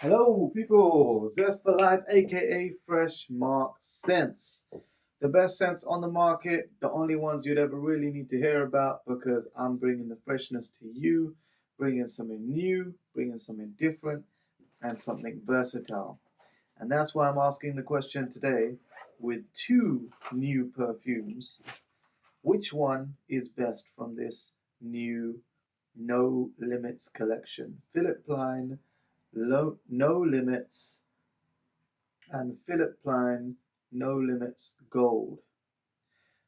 Hello, people! Zest for Life, aka Fresh Mark Scents. The best scents on the market, the only ones you'd ever really need to hear about because I'm bringing the freshness to you, bringing something new, bringing something different, and something versatile. And that's why I'm asking the question today with two new perfumes. Which one is best from this new No Limits collection? Philip Plein No Limits and Philip Plein No Limits Gold.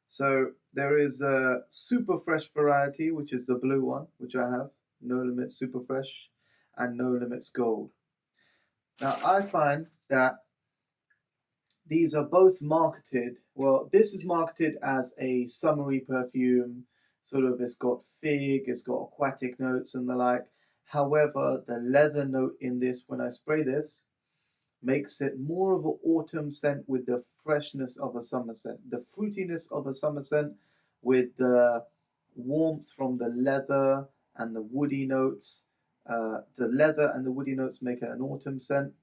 So there is a Superfresh variety, which is the blue one, which I have, No Limits Superfresh, and No Limits Gold. Now I find that these are both marketed, well, this is marketed as a summery perfume, sort of it's got fig, it's got aquatic notes and the like. However, the leather note in this, when I spray this, makes it more of an autumn scent with the freshness of a summer scent, the fruitiness of a summer scent with the warmth from the leather and the woody notes. The leather and the woody notes make it an autumn scent,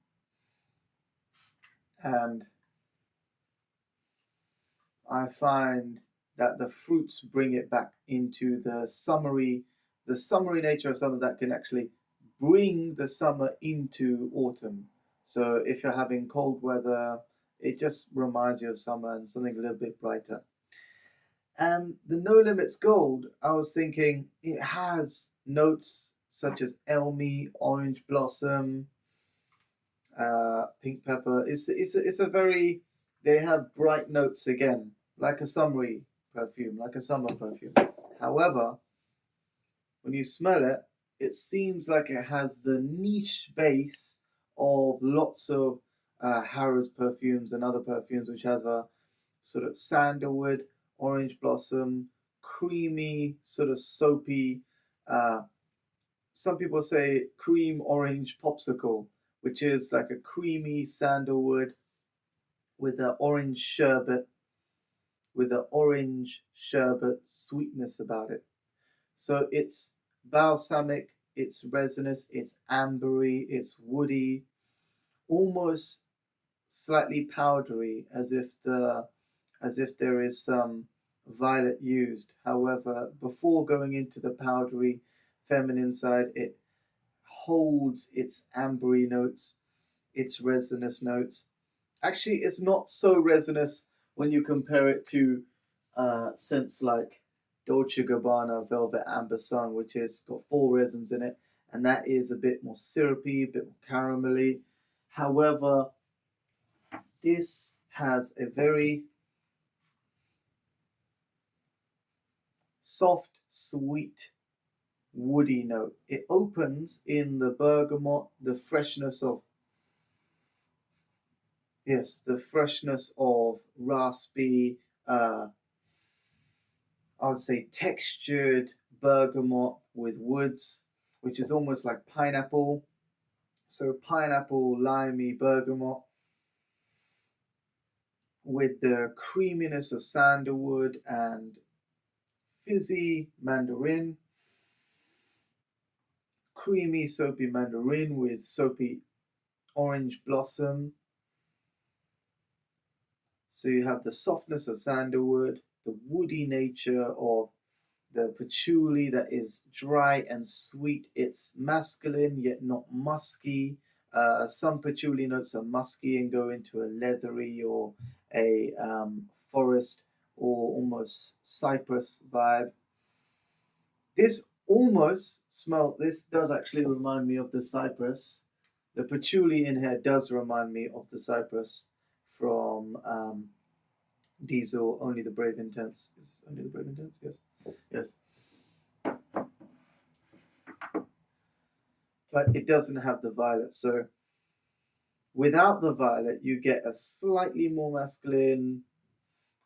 and I find that the fruits bring it back into the summery nature of summer that can actually bring the summer into autumn. So if you're having cold weather, it just reminds you of summer and something a little bit brighter. And the No Limits Gold, I was thinking it has notes such as elmy, orange blossom, pink pepper. It's a very, they have bright notes again, like a summery perfume, like a summer perfume. However, when you smell it, it seems like it has the niche base of lots of Harrods perfumes and other perfumes, which has a sort of sandalwood, orange blossom, creamy, sort of soapy. Uh, some people say cream orange popsicle, which is like a creamy sandalwood with an orange sherbet, with an orange sherbet sweetness about it. So it's balsamic, it's resinous, it's ambery, it's woody, almost slightly powdery, as if there is some violet used. However, before going into the powdery feminine side, it holds its ambery notes, its resinous notes. Actually, it's not so resinous when you compare it to scents like Dolce Gabbana Velvet Amber Sun, which has got four resins in it, and that is a bit more syrupy, a bit more caramelly. However, this has a very soft, sweet, woody note. It opens in the bergamot, the freshness of, yes, the freshness of raspy, I would say textured bergamot with woods, which is almost like pineapple. So pineapple, limey, bergamot with the creaminess of sandalwood and fizzy mandarin, creamy soapy mandarin with soapy orange blossom. So you have the softness of sandalwood, the woody nature of the patchouli that is dry and sweet. It's masculine yet not musky. Some patchouli notes are musky and go into a leathery or a forest or almost cypress vibe. This does actually remind me of the cypress. The patchouli in here does remind me of the cypress from Diesel, Only the Brave Intense. Is Only the Brave Intense? Yes. Yes. But it doesn't have the violet. So without the violet, you get a slightly more masculine,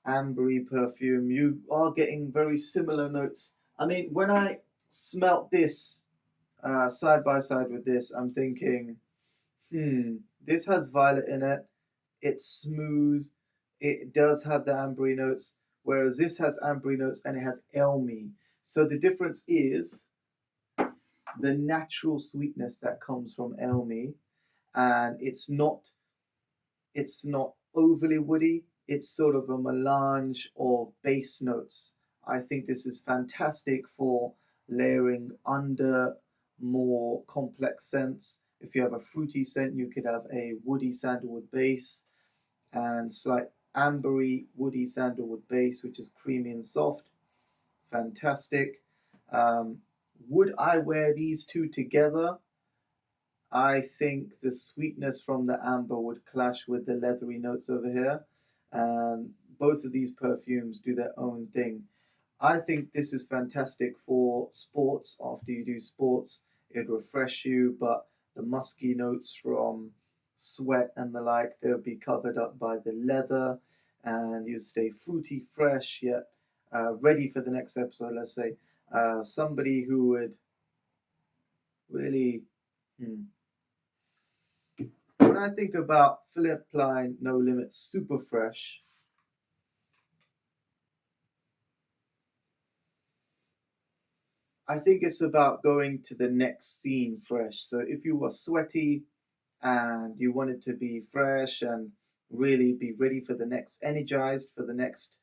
ambery perfume. You are getting very similar notes. I mean, when I smelt this side by side with this, I'm thinking, this has violet in it. It's smooth. It does have the ambery notes, whereas this has ambery notes and it has elmy. So the difference is the natural sweetness that comes from elmy and it's not overly woody. It's sort of a melange of base notes. I think this is fantastic for layering under more complex scents. If you have a fruity scent, you could have a woody sandalwood base and slight ambery woody sandalwood base, which is creamy and soft. Fantastic. Um, would I wear these two together? I think the sweetness from the amber would clash with the leathery notes over here. And both of these perfumes do their own thing. I think this is fantastic for sports. After you do sports, it refresh you, but the musky notes from sweat and the like, they'll be covered up by the leather, and you stay fruity, fresh, yet ready for the next episode. Let's say somebody who would really. When I think about Plein No Limit Superfresh, I think it's about going to the next scene fresh. So if you were sweaty and you wanted to be fresh and really be ready for the next, energized for the next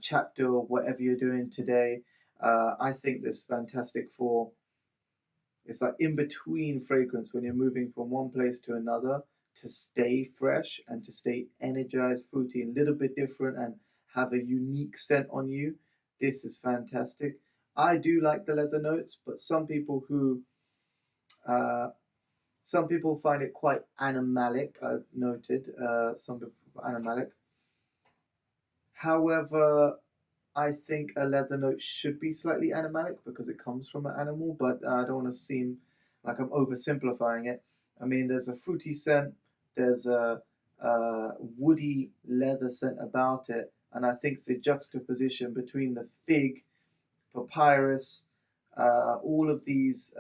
chapter or whatever you're doing today, I think this is fantastic for. It's like in between fragrance when you're moving from one place to another to stay fresh and to stay energized, fruity, a little bit different, and have a unique scent on you. This is fantastic. I do like the leather notes, but uh, some people find it quite animalic. I've noted some people animalic. However, I think a leather note should be slightly animalic because it comes from an animal, but I don't want to seem like I'm oversimplifying it. I mean, there's a fruity scent, there's a woody leather scent about it, and I think the juxtaposition between the fig, papyrus, all of these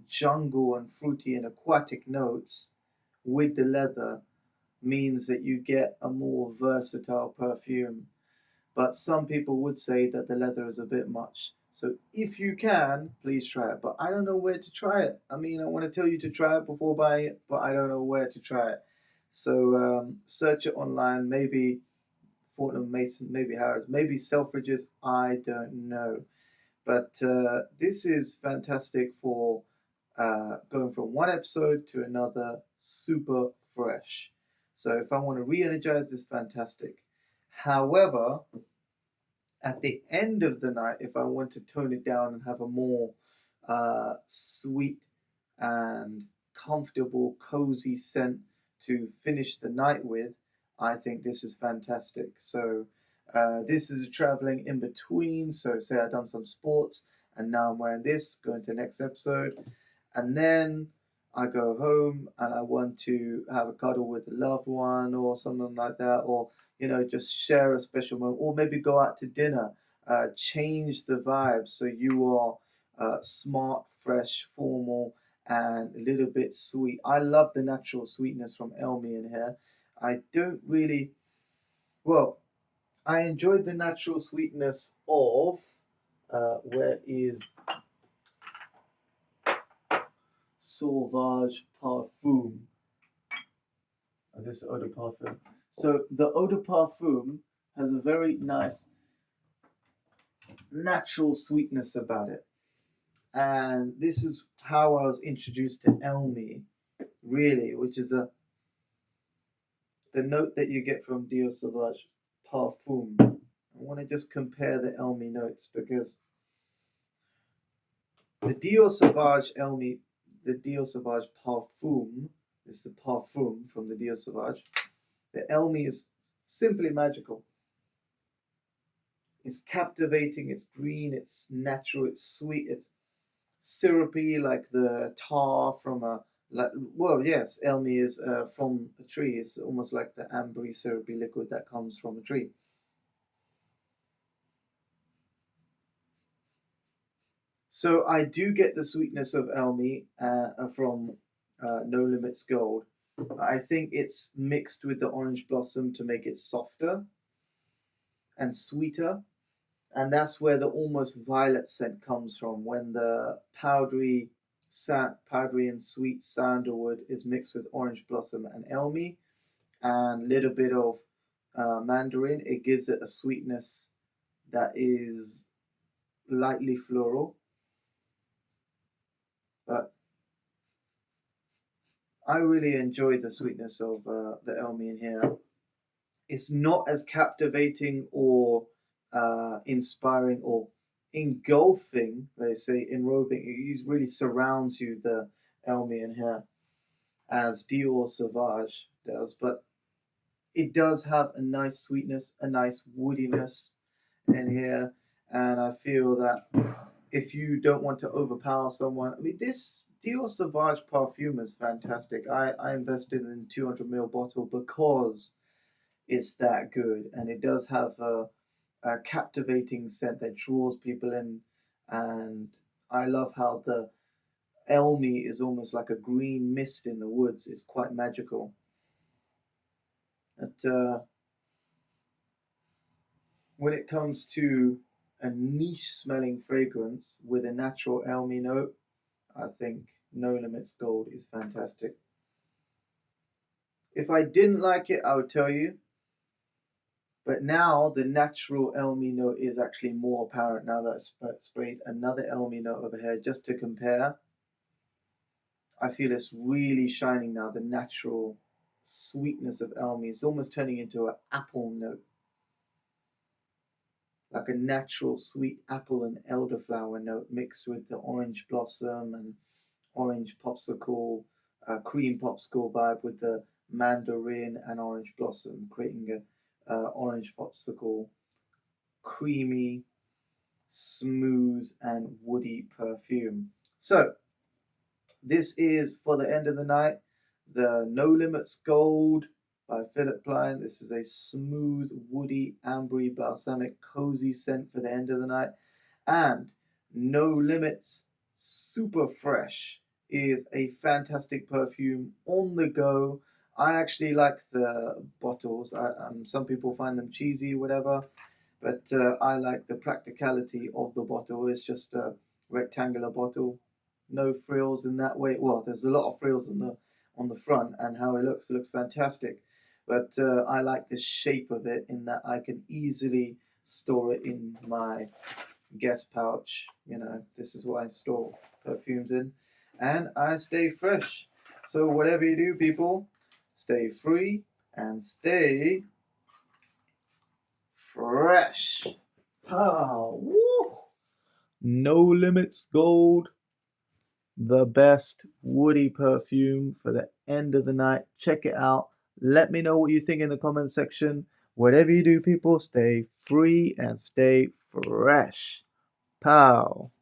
jungle and fruity and aquatic notes with the leather means that you get a more versatile perfume, but some people would say that the leather is a bit much. So if you can, please try it. But I don't know where to try it. I mean, I want to tell you to try it before buying it, but I don't know where to try it. So search it online. Maybe Fortnum Mason, maybe Harrods, maybe Selfridges. I don't know. But this is fantastic for going from one episode to another, super fresh. So if I want to re-energize, this fantastic. However, at the end of the night, if I want to tone it down and have a more sweet and comfortable, cozy scent to finish the night with, I think this is fantastic. So this is a traveling in between. So say I've done some sports and now I'm wearing this, going to the next episode, and then I go home and I want to have a cuddle with a loved one or something like that, or just share a special moment, or maybe go out to dinner. Change the vibe so you are smart, fresh, formal, and a little bit sweet. I love the natural sweetness from Elmi in here. I don't really, well, I enjoyed the natural sweetness of, where is Sauvage Parfum? This eau de parfum. So the eau de parfum has a very nice natural sweetness about it. And this is how I was introduced to Elmi, really, which is the note that you get from Dior Sauvage Parfum. I want to just compare the Elmi notes because the Dior Sauvage Elmi, the Dior Sauvage Parfum, this is the Parfum from the Dior Sauvage. The Elmi is simply magical. It's captivating, it's green, it's natural, it's sweet, it's syrupy like the tar from a, like, well, yes, Elmi is from a tree. It's almost like the ambery syrupy liquid that comes from a tree. So I do get the sweetness of Elmi from No Limits Gold. I think it's mixed with the orange blossom to make it softer and sweeter, and that's where the almost violet scent comes from when the powdery powdery and sweet sandalwood is mixed with orange blossom and elmi and a little bit of mandarin. It gives it a sweetness that is lightly floral, but I really enjoy the sweetness of the elmi in here. It's not as captivating or inspiring or engulfing, they say, enrobing. It really surrounds you, the elmi in here, as Dior Sauvage does, but it does have a nice sweetness, a nice woodiness in here, and I feel that if you don't want to overpower someone, I mean, this Dior Sauvage perfume is fantastic. I invested in a 200 ml bottle because it's that good, and it does have a captivating scent that draws people in, and I love how the elmi is almost like a green mist in the woods. It's quite magical. But when it comes to a niche smelling fragrance with a natural elmi note, I think No Limits Gold is fantastic. If I didn't like it, I would tell you. But now the natural elmi note is actually more apparent now that I've sprayed another elmi note over here just to compare. I feel it's really shining now. The natural sweetness of elmi is almost turning into an apple note, like a natural sweet apple and elderflower note mixed with the orange blossom and orange popsicle, cream popsicle vibe with the mandarin and orange blossom, creating a orange popsicle, creamy, smooth, and woody perfume. So this is for the end of the night, the No Limits Gold by Philip Plein. This is a smooth, woody, ambery, balsamic, cozy scent for the end of the night. And No Limits Superfresh is a fantastic perfume on the go. I actually like the bottles. Some people find them cheesy, whatever, but I like the practicality of the bottle. It's just a rectangular bottle, no frills in that way. Well, there's a lot of frills on the front, and how it looks fantastic. But I like the shape of it in that I can easily store it in my guest pouch. You know, this is what I store perfumes in, and I stay fresh. So whatever you do, people, stay free and stay fresh. Oh, woo. No Limits Gold, the best woody perfume for the end of the night. Check it out. Let me know what you think in the comment section. Whatever you do, people, stay free and stay fresh. Pow.